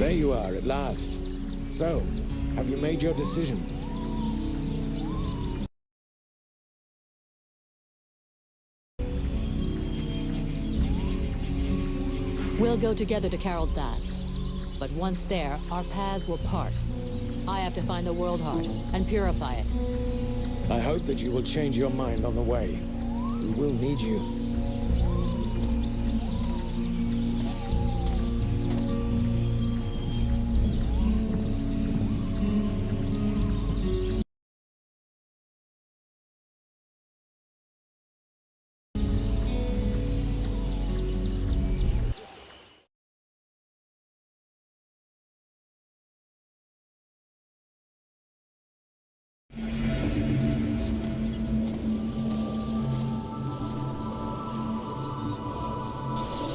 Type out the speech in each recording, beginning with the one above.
There you are, at last. So, have you made your decision? We'll go together to Caraldthas. But once there, our paths will part. I have to find the World Heart and purify it. I hope that you will change your mind on the way. We will need you.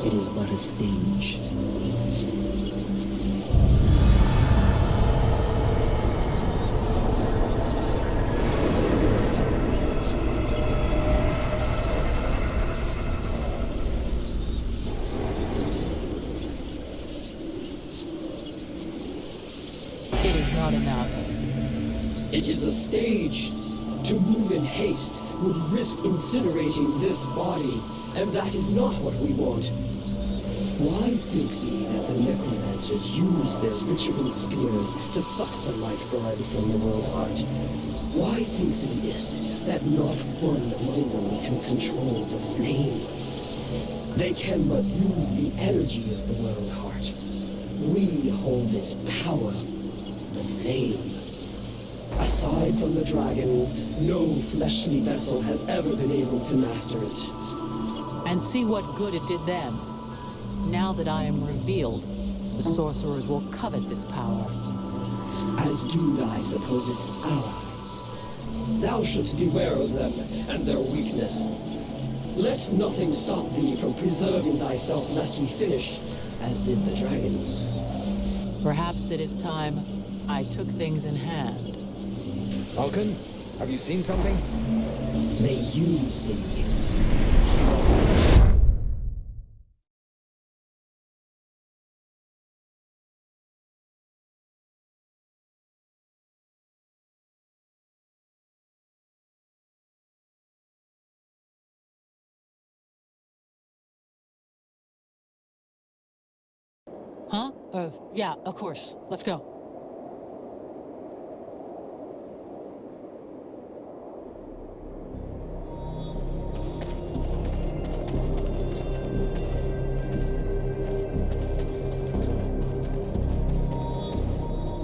It is but a stage. It is not enough. It is a stage. To move in haste would risk incinerating this body, and that is not what we want. Why think thee that the necromancers use their ritual spears to suck the lifeblood from the World Heart? Why think thee ist that not one among them can control the flame? They can but use the energy of the World Heart. We hold its power, the flame. Aside from the dragons, no fleshly vessel has ever been able to master it. And see what good it did them. Now that I am revealed, the sorcerers will covet this power. As do thy supposed allies. Thou shouldst beware of them and their weakness. Let nothing stop thee from preserving thyself lest we finish, as did the dragons. Perhaps it is time I took things in hand. Vulcan, have you seen something? They use thee. Huh? Yeah, of course. Let's go.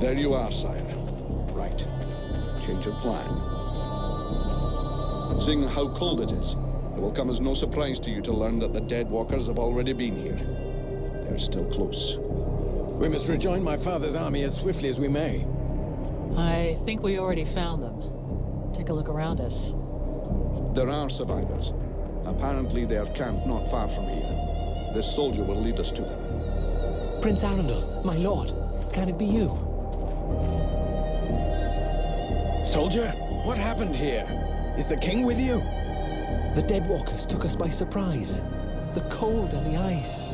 There you are, sire. Right. Change of plan. Seeing how cold it is, it will come as no surprise to you to learn that the dead walkers have already been here. They're still close. We must rejoin my father's army as swiftly as we may. I think we already found them. Take a look around us. There are survivors. Apparently they are camped not far from here. This soldier will lead us to them. Prince Arundel, my lord, can it be you? Soldier, what happened here? Is the king with you? The Deadwalkers took us by surprise. The cold and the ice.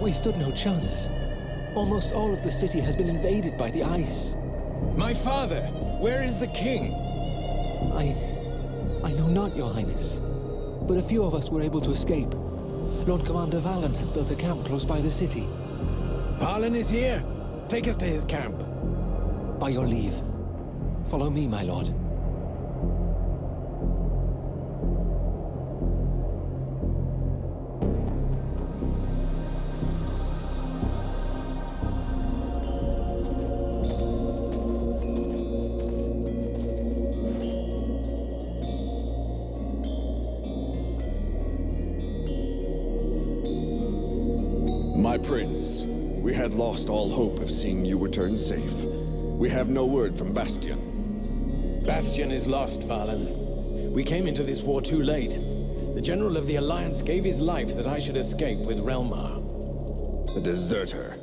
We stood no chance. Almost all of the city has been invaded by the ice. My father! Where is the king? I know not, Your Highness. But a few of us were able to escape. Lord Commander Valen has built a camp close by the city. Valen is here. Take us to his camp. By your leave. Follow me, my lord. My prince, we had lost all hope of seeing you return safe. We have no word from Bastion. Bastion is lost, Valen. We came into this war too late. The General of the Alliance gave his life that I should escape with Relmar. The deserter.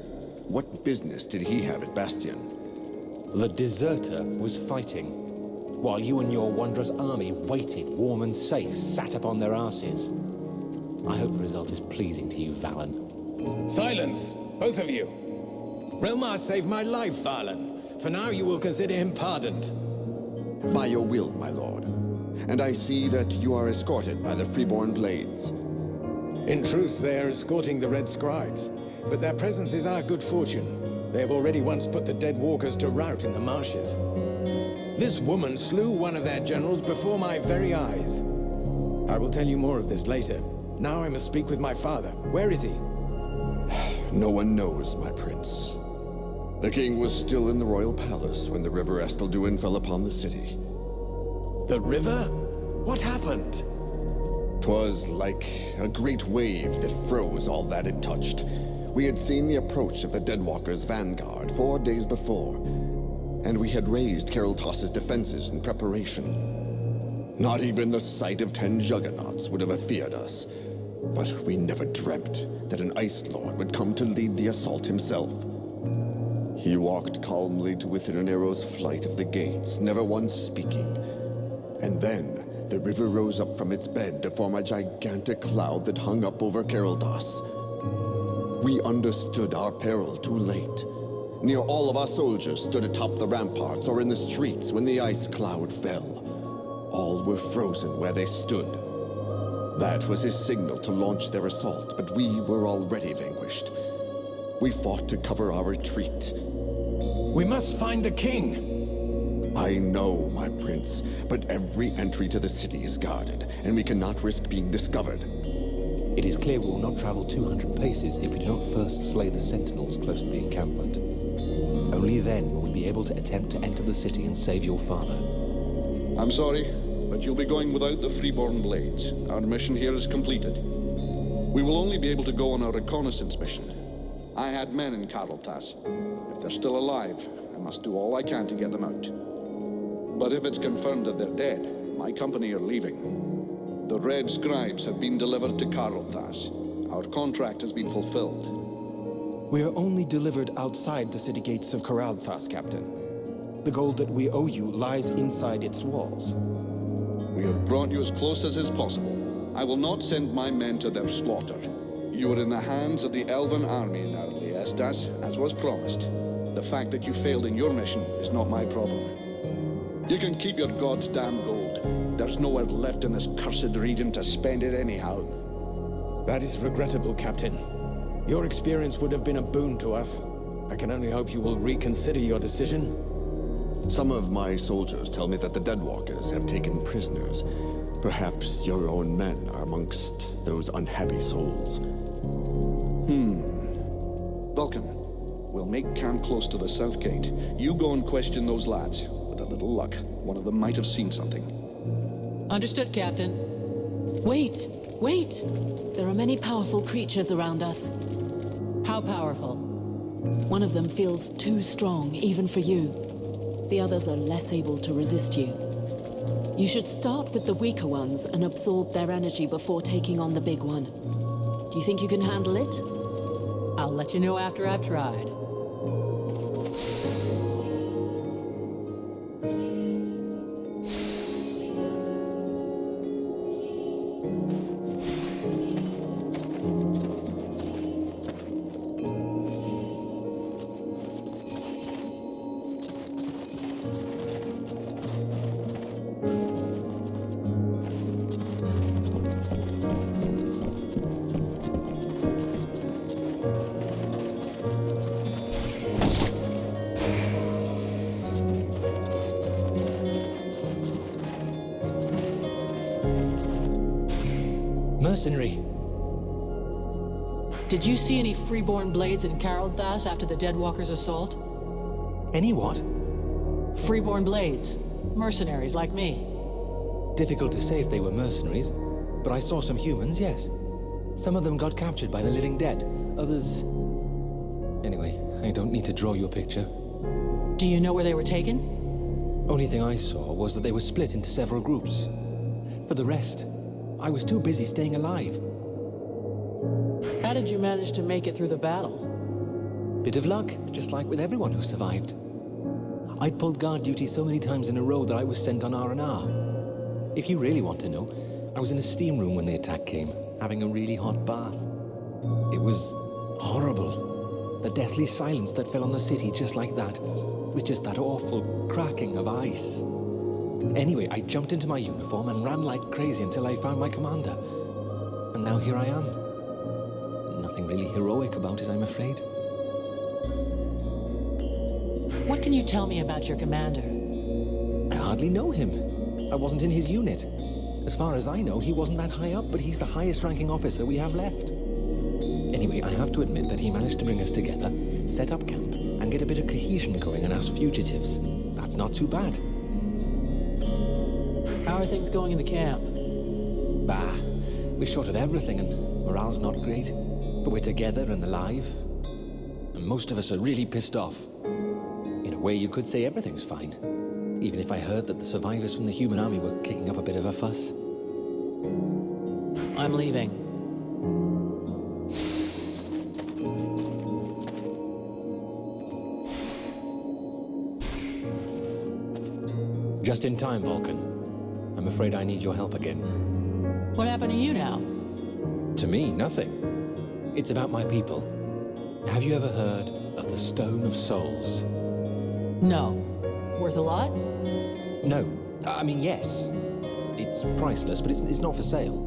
What business did he have at Bastion? The deserter was fighting, while you and your wondrous army waited, warm and safe, sat upon their asses. I hope the result is pleasing to you, Valen. Silence, both of you. Relmar saved my life, Valen. For now, you will consider him pardoned. By your will, my lord. And I see that you are escorted by the Freeborn Blades. In truth, they are escorting the Red Scribes, but their presence is our good fortune. They have already once put the dead walkers to rout in the marshes. This woman slew one of their generals before my very eyes. I will tell you more of this later. Now I must speak with my father. Where is he? No one knows, my prince. The king was still in the royal palace when the river Estelduin fell upon the city. The river? What happened? 'Twas like a great wave that froze all that it touched. We had seen the approach of the Deadwalkers' vanguard 4 days before, and we had raised Caraldthas' defenses in preparation. Not even the sight of 10 juggernauts would have feared us. But we never dreamt that an Ice Lord would come to lead the assault himself. He walked calmly to within an arrow's flight of the gates, never once speaking. And then the river rose up from its bed to form a gigantic cloud that hung up over Caraldthas. We understood our peril too late. Near all of our soldiers stood atop the ramparts or in the streets when the ice cloud fell. All were frozen where they stood. That was his signal to launch their assault, but we were already vanquished. We fought to cover our retreat. We must find the king! I know, my prince, but every entry to the city is guarded, and we cannot risk being discovered. It is clear we will not travel 200 paces if we do not first slay the sentinels close to the encampment. Only then will we be able to attempt to enter the city and save your father. I'm sorry, but you'll be going without the Freeborn Blades. Our mission here is completed. We will only be able to go on a reconnaissance mission. I had men in Caraldthas. If they're still alive, I must do all I can to get them out. But if it's confirmed that they're dead, my company are leaving. The Red Scribes have been delivered to Caraldthas. Our contract has been fulfilled. We are only delivered outside the city gates of Caraldthas, Captain. The gold that we owe you lies inside its walls. We have brought you as close as is possible. I will not send my men to their slaughter. You are in the hands of the Elven army now, Estas, as was promised. The fact that you failed in your mission is not my problem. You can keep your goddamn gold. There's nowhere left in this cursed region to spend it anyhow. That is regrettable, Captain. Your experience would have been a boon to us. I can only hope you will reconsider your decision. Some of my soldiers tell me that the Deadwalkers have taken prisoners. Perhaps your own men are amongst those unhappy souls. Vulcan, we'll make camp close to the south gate. You go and question those lads. With a little luck, one of them might have seen something. Understood, Captain. Wait! Wait! There are many powerful creatures around us. How powerful? One of them feels too strong, even for you. The others are less able to resist you. You should start with the weaker ones and absorb their energy before taking on the big one. Do you think you can handle it? I'll let you know after I've tried. Mercenary. Did you see any Freeborn Blades in Caraldthas after the Deadwalkers' assault? Any what? Freeborn Blades. Mercenaries like me. Difficult to say if they were mercenaries, but I saw some humans, yes. Some of them got captured by the living dead, others... Anyway, I don't need to draw you a picture. Do you know where they were taken? Only thing I saw was that they were split into several groups. For the rest, I was too busy staying alive. How did you manage to make it through the battle? Bit of luck, just like with everyone who survived. I'd pulled guard duty so many times in a row that I was sent on R&R. If you really want to know, I was in a steam room when the attack came, having a really hot bath. It was horrible. The deathly silence that fell on the city just like that was just that awful cracking of ice. Anyway, I jumped into my uniform and ran like crazy until I found my commander. And now here I am. Nothing really heroic about it, I'm afraid. What can you tell me about your commander? I hardly know him. I wasn't in his unit. As far as I know, he wasn't that high up, but he's the highest ranking officer we have left. Anyway, I have to admit that he managed to bring us together, set up camp, and get a bit of cohesion going on us fugitives. That's not too bad. How are things going in the camp? Bah, we're short of everything and morale's not great. But we're together and alive. And most of us are really pissed off. In a way, you could say everything's fine. Even if I heard that the survivors from the human army were kicking up a bit of a fuss. I'm leaving. Just in time, Vulcan. I'm afraid I need your help again. What happened to you now? To me, nothing. It's about my people. Have you ever heard of the Stone of Souls? No. Worth a lot? No. I mean, yes. It's priceless, but it's not for sale.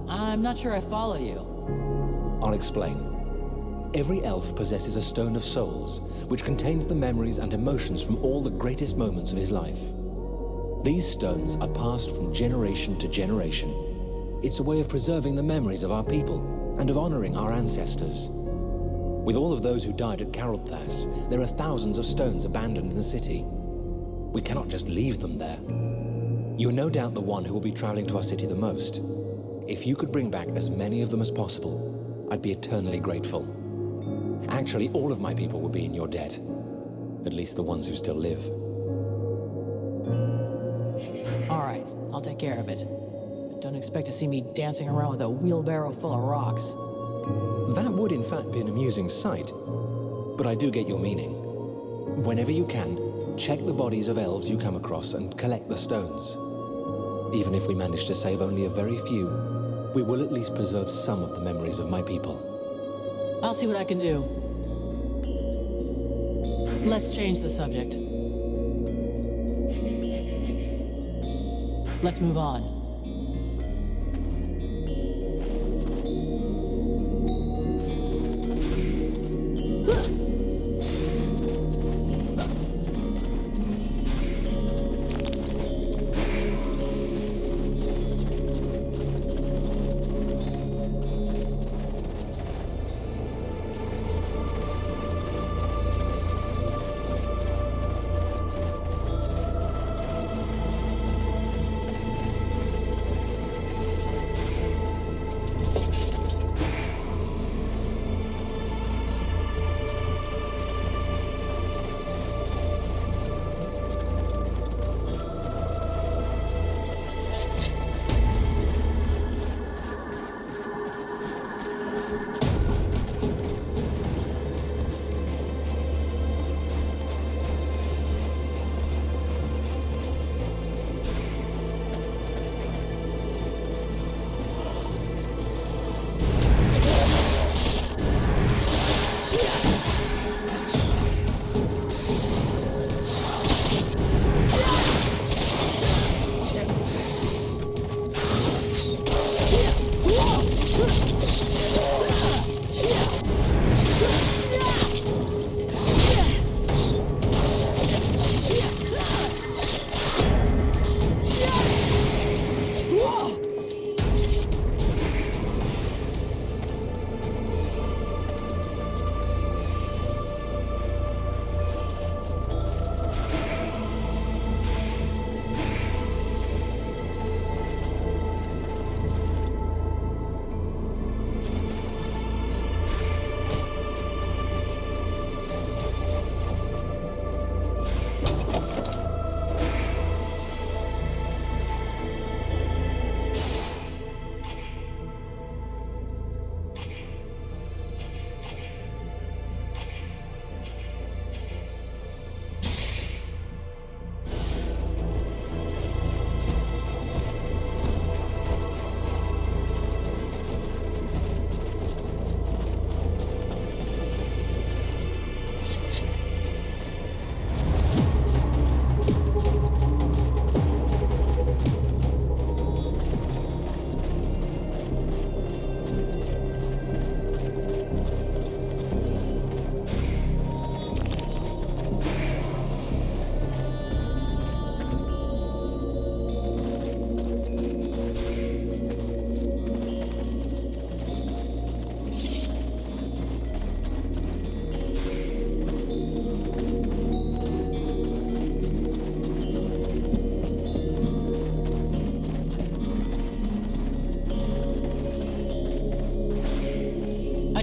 I'm not sure I follow you. I'll explain. Every elf possesses a Stone of Souls, which contains the memories and emotions from all the greatest moments of his life. These stones are passed from generation to generation. It's a way of preserving the memories of our people and of honoring our ancestors. With all of those who died at Caraldthas, there are thousands of stones abandoned in the city. We cannot just leave them there. You are no doubt the one who will be traveling to our city the most. If you could bring back as many of them as possible, I'd be eternally grateful. Actually, all of my people will be in your debt. At least the ones who still live. All right, I'll take care of it. But don't expect to see me dancing around with a wheelbarrow full of rocks. That would in fact be an amusing sight. But I do get your meaning. Whenever you can, check the bodies of elves you come across and collect the stones. Even if we manage to save only a very few, we will at least preserve some of the memories of my people. I'll see what I can do. Let's change the subject. Let's move on.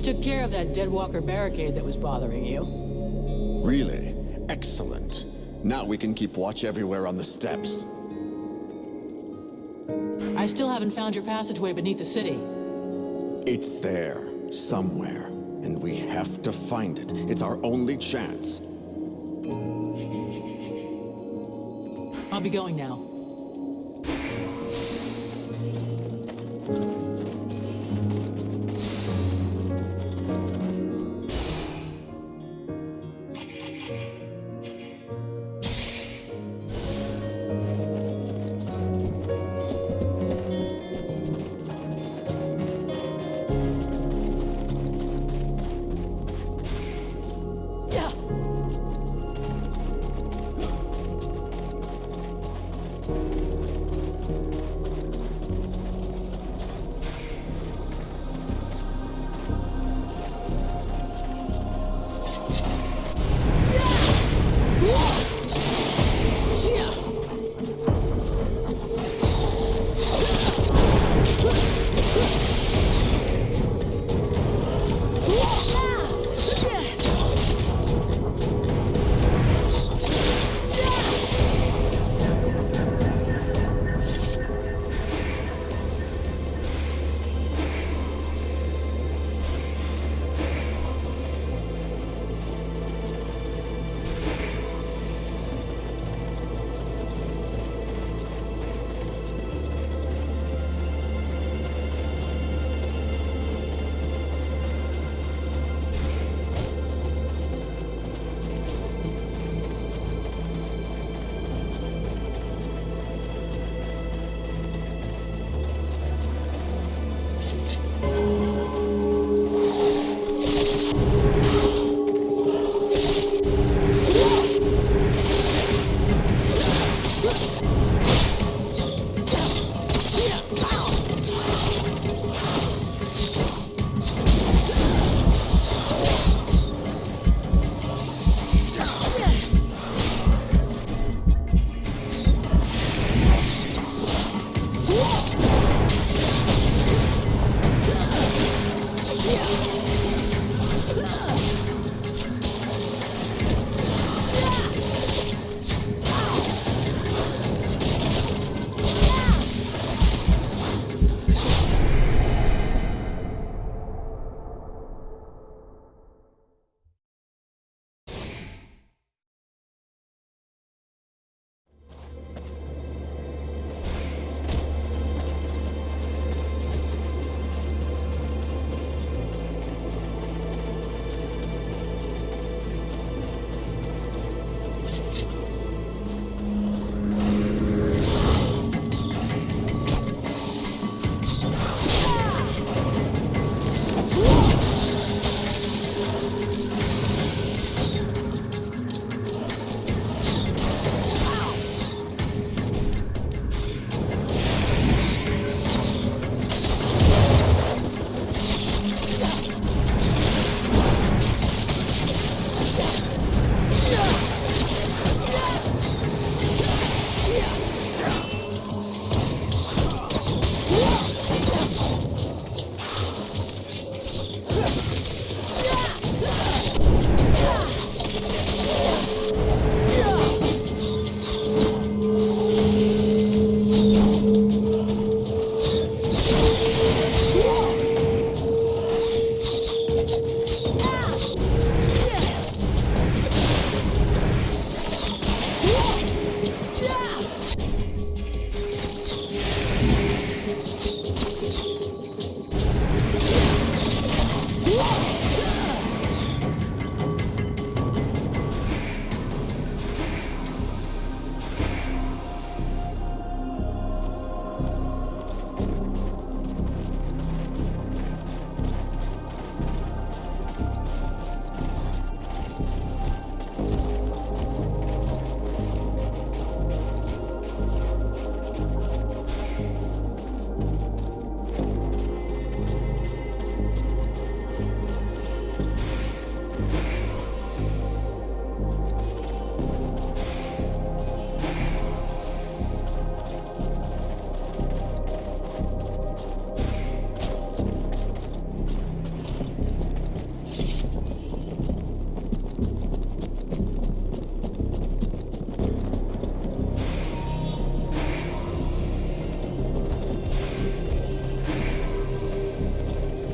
took care of that Deadwalker barricade that was bothering you. Really? Excellent. Now we can keep watch everywhere on the steps. I still haven't found your passageway beneath the city. It's there, somewhere. And we have to find it. It's our only chance. I'll be going now.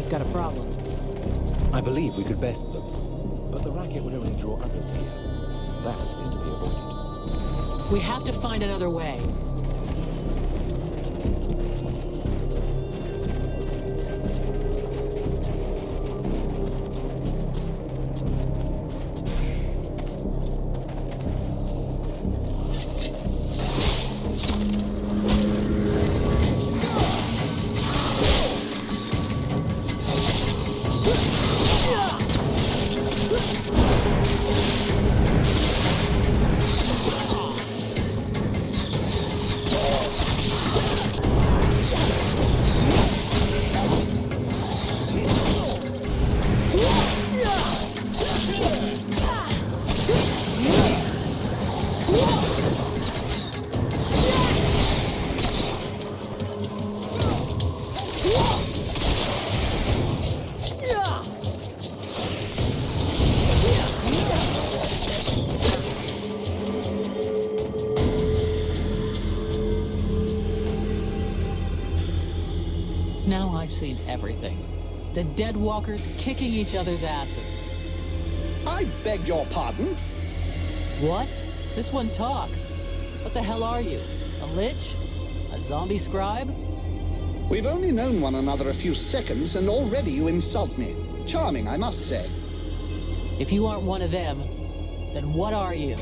Got a problem? I believe we could best them, but the racket would only draw others here. That is to be avoided. We have to find another way. Now I've seen everything. The Deadwalkers kicking each other's asses. I beg your pardon? What? This one talks. What the hell are you? A lich? A zombie scribe? We've only known one another a few seconds, and already you insult me. Charming, I must say. If you aren't one of them, then what are you?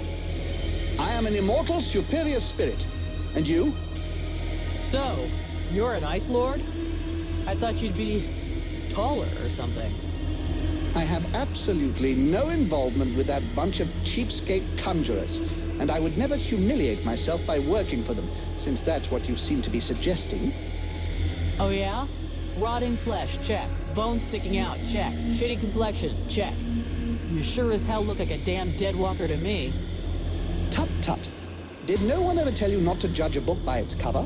I am an immortal superior spirit. And you? So, you're an Ice Lord? I thought you'd be taller or something. I have absolutely no involvement with that bunch of cheapskate conjurers, and I would never humiliate myself by working for them, since that's what you seem to be suggesting. Oh yeah? Rotting flesh, check. Bones sticking out, check. Shitty complexion, check. You sure as hell look like a damn Deadwalker to me. Tut tut. Did no one ever tell you not to judge a book by its cover?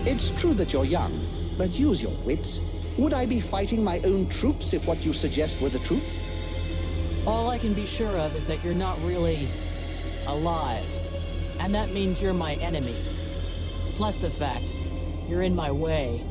It's true that you're young, but use your wits. Would I be fighting my own troops if what you suggest were the truth? All I can be sure of is that you're not really alive. And that means you're my enemy. Plus the fact, you're in my way.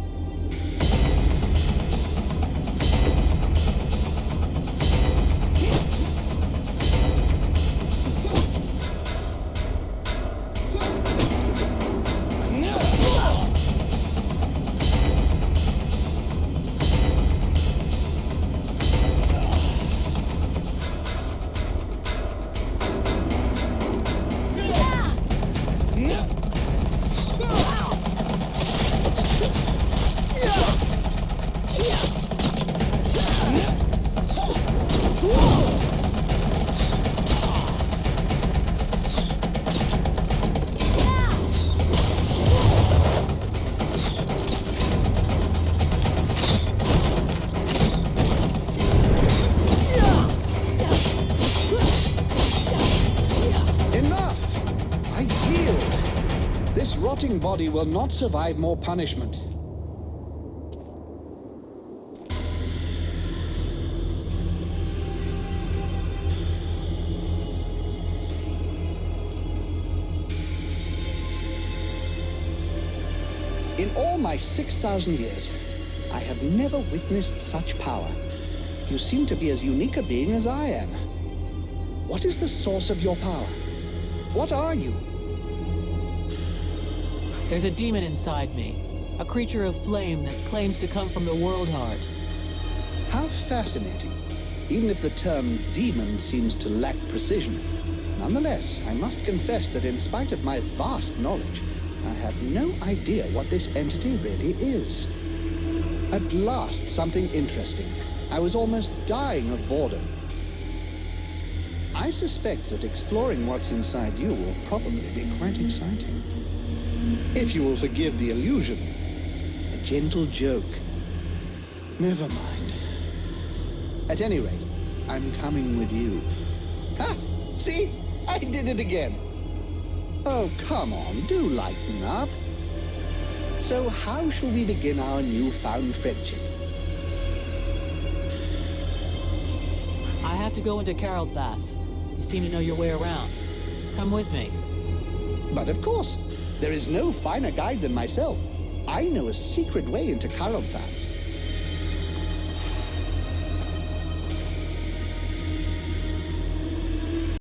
Body will not survive more punishment. In all my 6,000 years, I have never witnessed such power. You seem to be as unique a being as I am. What is the source of your power? What are you? There's a demon inside me. A creature of flame that claims to come from the World Heart. How fascinating. Even if the term demon seems to lack precision. Nonetheless, I must confess that in spite of my vast knowledge, I have no idea what this entity really is. At last, something interesting. I was almost dying of boredom. I suspect that exploring what's inside you will probably be quite exciting. If you will forgive the illusion. A gentle joke. Never mind. At any rate, I'm coming with you. Ha! See? I did it again. Oh, come on, do lighten up. So how shall we begin our newfound friendship? I have to go into Caraldthas. You seem to know your way around. Come with me. But of course. There is no finer guide than myself. I know a secret way into Caraldthas.